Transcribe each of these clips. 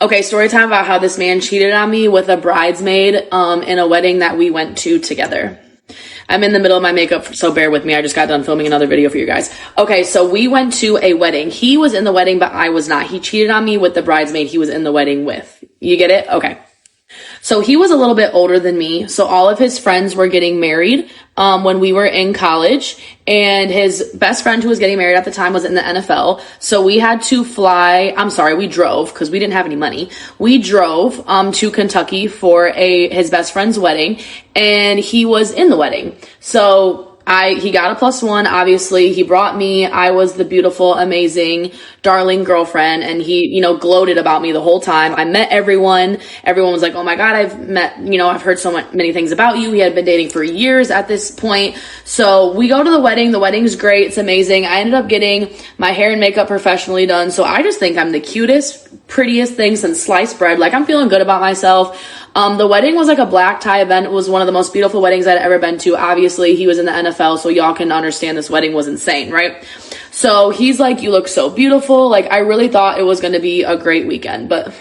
Okay, story time about how this man cheated on me with a bridesmaid in a wedding that we went to together. I'm in the middle of my makeup, so bear with me. I just got done filming another video for you guys. Okay, so we went to a wedding. He was in the wedding, but I was not. He cheated on me with the bridesmaid he was in the wedding with. You get it? Okay. So he was a little bit older than me. So all of his friends were getting married when we were in college, and his best friend who was getting married at the time was in the NFL. So we had to we drove because we didn't have any money. We drove to Kentucky for his best friend's wedding, and he was in the wedding. So he got a +1, obviously. He brought me. I was the beautiful, amazing, darling girlfriend, and he, gloated about me the whole time. I met everyone. Everyone was like, oh my God, I've heard so many things about you. We had been dating for years at this point. So we go to the wedding. The wedding's great. It's amazing. I ended up getting my hair and makeup professionally done. So I just think I'm the cutest, prettiest thing since sliced bread. Like, I'm feeling good about myself. The wedding was like a black tie event. It was one of the most beautiful weddings I'd ever been to. Obviously, he was in the NFL, so y'all can understand this wedding was insane, right? So he's like, you look so beautiful. Like, I really thought it was going to be a great weekend, but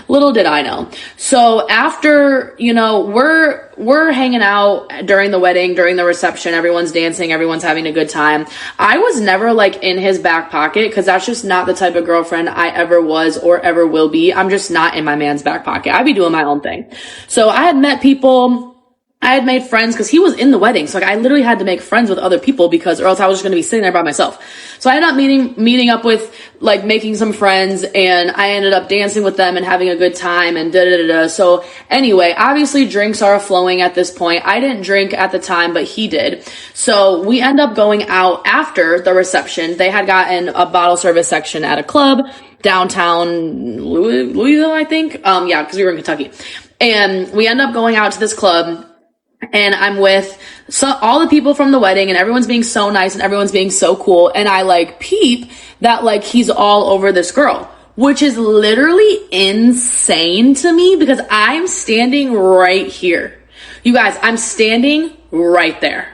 little did I know. So after, we're hanging out during the wedding, during the reception, everyone's dancing, everyone's having a good time. I was never like in his back pocket because that's just not the type of girlfriend I ever was or ever will be. I'm just not in my man's back pocket. I be doing my own thing. So I had met people. I had made friends because he was in the wedding. So like, I literally had to make friends with other people or else I was just going to be sitting there by myself. So I ended up meeting up with, like, making some friends, and I ended up dancing with them and having a good time and da-da-da-da. So anyway, obviously drinks are flowing at this point. I didn't drink at the time, but he did. So we end up going out after the reception. They had gotten a bottle service section at a club downtown Louisville, I think. Yeah, because we were in Kentucky. And we end up going out to this club. And I'm with all the people from the wedding, and everyone's being so nice and everyone's being so cool. And I like peep that like he's all over this girl, which is literally insane to me because I'm standing right here. You guys, I'm standing right there.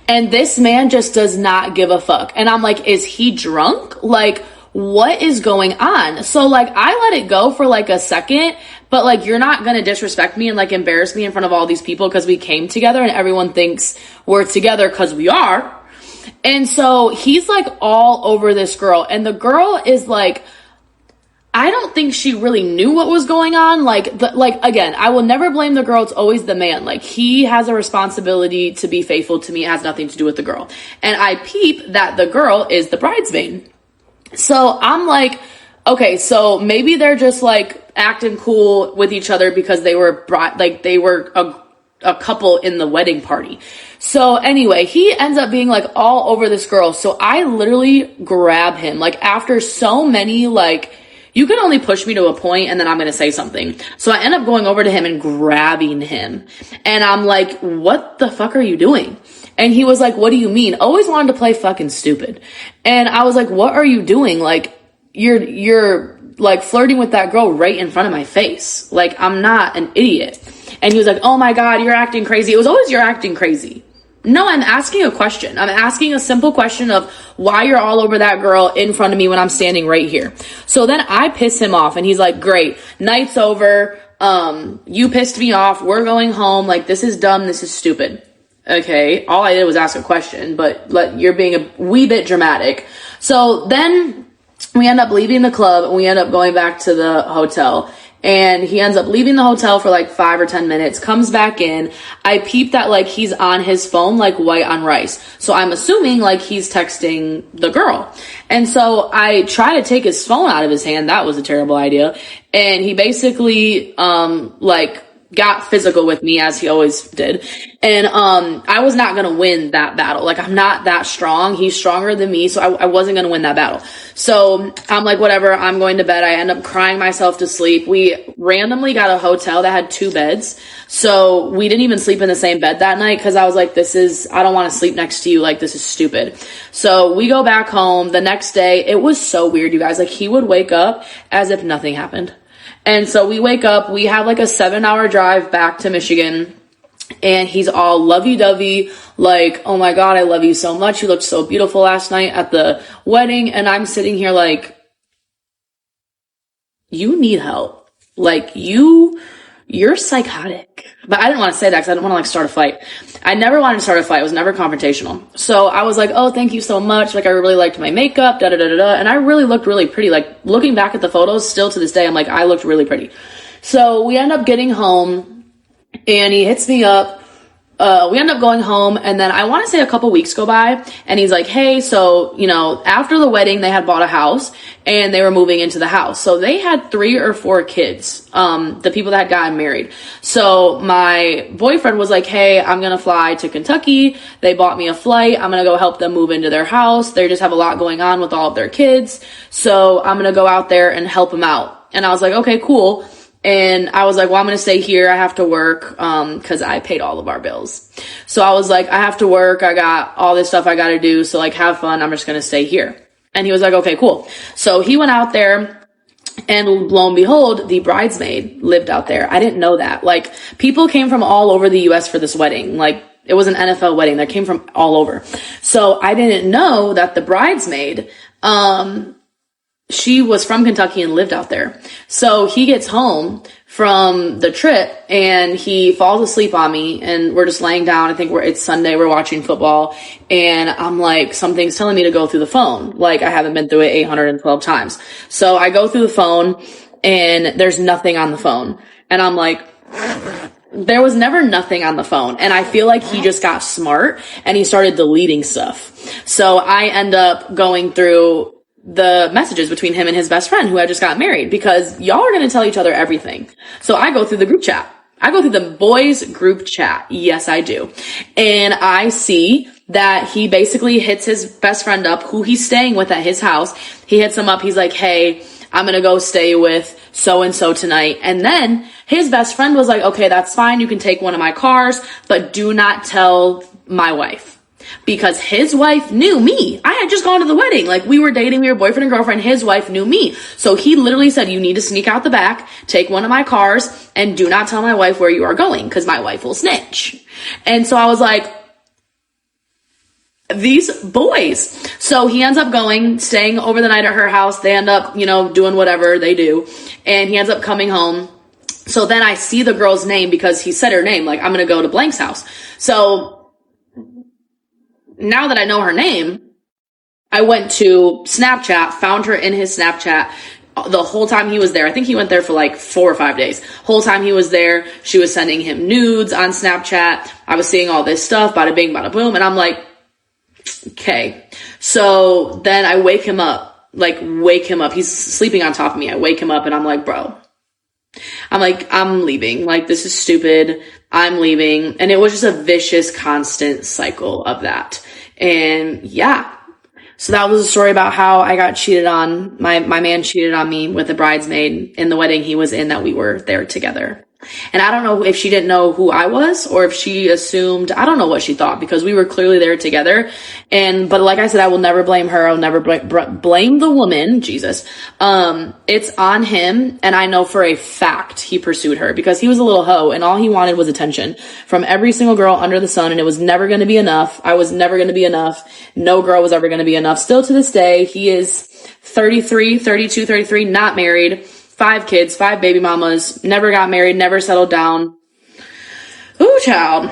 And this man just does not give a fuck. And I'm like, is he drunk? Like, what is going on? So like, I let it go for like a second, but like, you're not gonna disrespect me and like embarrass me in front of all these people because we came together and everyone thinks we're together because we are. And so he's like all over this girl, and the girl is like, I don't think she really knew what was going on. Again, I will never blame the girl. It's always the man. Like, he has a responsibility to be faithful to me. It has nothing to do with the girl. And I peep that the girl is the bridesmaid. So I'm like, okay, so maybe they're just like acting cool with each other because they were a couple in the wedding party. So anyway, he ends up being like all over this girl. So I literally grab him, like, after so many, like, you can only push me to a point and then I'm going to say something. So I end up going over to him and grabbing him. And I'm like, what the fuck are you doing? And he was like, what do you mean? Always wanted to play fucking stupid. And I was like, what are you doing? Like, you're like flirting with that girl right in front of my face. Like, I'm not an idiot. And he was like, oh my God, you're acting crazy. It was always, you're acting crazy. No, I'm asking a question. I'm asking a simple question of why you're all over that girl in front of me when I'm standing right here. So then I piss him off and he's like, great, night's over. You pissed me off. We're going home. Like, this is dumb. This is stupid. Okay. All I did was ask a question, but you're being a wee bit dramatic. So then we end up leaving the club and we end up going back to the hotel. And he ends up leaving the hotel for like 5 or 10 minutes, comes back in. I peep that like he's on his phone like white on rice. So I'm assuming like he's texting the girl. And so I try to take his phone out of his hand. That was a terrible idea. And he basically got physical with me, as he always did. And I was not gonna win that battle. Like, I'm not that strong. He's stronger than me, so I wasn't gonna win that battle. So I'm like, whatever, I'm going to bed. I end up crying myself to sleep. We randomly got a hotel that had 2 beds. So we didn't even sleep in the same bed that night because I was like, I don't want to sleep next to you. Like, this is stupid. So we go back home. The next day, it was so weird, you guys. Like, he would wake up as if nothing happened. And so we wake up, we have like a 7-hour drive back to Michigan, and he's all lovey-dovey, like, oh my God, I love you so much. You looked so beautiful last night at the wedding. And I'm sitting here like, you need help. Like, you're psychotic. But I didn't want to say that because I didn't want to like start a fight. I never wanted to start a fight. It was never confrontational. So I was like, oh, thank you so much. Like, I really liked my makeup, da da da da da. And I really looked really pretty. Like, looking back at the photos, still to this day, I'm like, I looked really pretty. So we end up getting home and he hits me up. We end up going home, and then I want to say a couple weeks go by, and he's like, hey, so, you know, after the wedding, they had bought a house, and they were moving into the house. So they had 3 or 4 kids, the people that had gotten married. So my boyfriend was like, hey, I'm going to fly to Kentucky. They bought me a flight. I'm going to go help them move into their house. They just have a lot going on with all of their kids. So I'm going to go out there and help them out. And I was like, okay, cool. And I was like, well, I'm going to stay here. I have to work, cause I paid all of our bills. So I was like, I have to work. I got all this stuff I got to do. So like, have fun. I'm just going to stay here. And he was like, okay, cool. So he went out there and lo and behold, the bridesmaid lived out there. I didn't know that. Like, people came from all over the US for this wedding. Like, it was an NFL wedding that came from all over. So I didn't know that the bridesmaid, she was from Kentucky and lived out there. So he gets home from the trip and he falls asleep on me and we're just laying down. I think it's Sunday. We're watching football and I'm like, something's telling me to go through the phone. Like, I haven't been through it 812 times. So I go through the phone and there's nothing on the phone. And I'm like, there was never nothing on the phone. And I feel like he just got smart and he started deleting stuff. So I end up going through the messages between him and his best friend who had just got married, because y'all are going to tell each other everything. So I go through the group chat. I go through the boys group chat. Yes, I do. And I see that he basically hits his best friend up, who he's staying with at his house. He hits him up. He's like, hey, I'm going to go stay with so-and-so tonight. And then his best friend was like, okay, that's fine. You can take one of my cars, but do not tell my wife. Because his wife knew me. I had just gone to the wedding. Like, we were dating, we were boyfriend and girlfriend. His wife knew me. So he literally said, you need to sneak out the back, take one of my cars, and do not tell my wife where you are going, because my wife will snitch. And so I was like, these boys. So he ends up going, staying over the night at her house. They end up, you know, doing whatever they do. And he ends up coming home. So then I see the girl's name because he said her name. Like, I'm going to go to blank's house. So now that I know her name, I went to Snapchat, found her in his Snapchat the whole time he was there. I think he went there for like 4 or 5 days. Whole time he was there, she was sending him nudes on Snapchat. I was seeing all this stuff, bada bing, bada boom. And I'm like, okay. So then I wake him up. He's sleeping on top of me. I wake him up and I'm like, bro, I'm leaving. Like, this is stupid. I'm leaving. And it was just a vicious, constant cycle of that. And yeah. So that was a story about how I got cheated on. My man cheated on me with a bridesmaid in the wedding he was in that we were there together. And I don't know if she didn't know who I was or if she assumed, I don't know what she thought, because we were clearly there together. But like I said, I will never blame her. I'll never blame the woman. Jesus. It's on him. And I know for a fact he pursued her because he was a little hoe and all he wanted was attention from every single girl under the sun. And it was never going to be enough. I was never going to be enough. No girl was ever going to be enough. Still to this day, he is 33, not married. 5 kids, 5 baby mamas, never got married, never settled down. Ooh, child.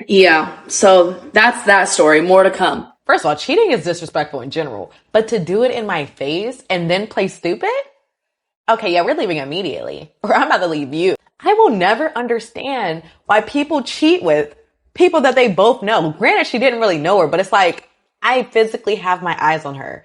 Yeah, so that's that story. More to come. First of all, cheating is disrespectful in general, but to do it in my face and then play stupid? Okay, yeah, we're leaving immediately, or I'm about to leave you. I will never understand why people cheat with people that they both know. Granted, she didn't really know her, but it's like, I physically have my eyes on her.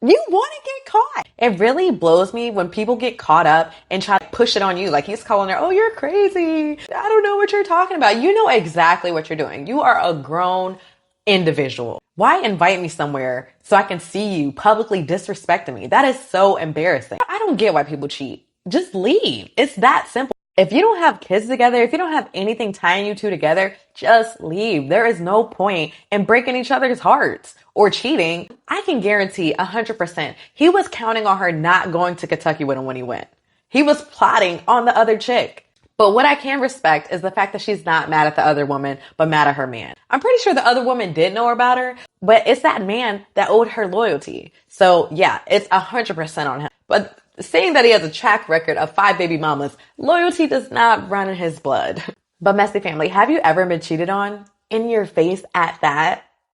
You want to get caught. It really blows me when people get caught up and try to push it on you. Like, he's calling her, oh, you're crazy. I don't know what you're talking about. You know exactly what you're doing. You are a grown individual. Why invite me somewhere so I can see you publicly disrespecting me? That is so embarrassing. I don't get why people cheat. Just leave. It's that simple. If you don't have kids together, if you don't have anything tying you two together, just leave. There is no point in breaking each other's hearts or cheating. I can guarantee 100% he was counting on her not going to Kentucky with him when he went. He was plotting on the other chick. But what I can respect is the fact that she's not mad at the other woman, but mad at her man. I'm pretty sure the other woman did know about her, but it's that man that owed her loyalty. So yeah, it's 100% on him. But seeing that he has a track record of 5 baby mamas, loyalty does not run in his blood. But messy family, have you ever been cheated on? In your face at that?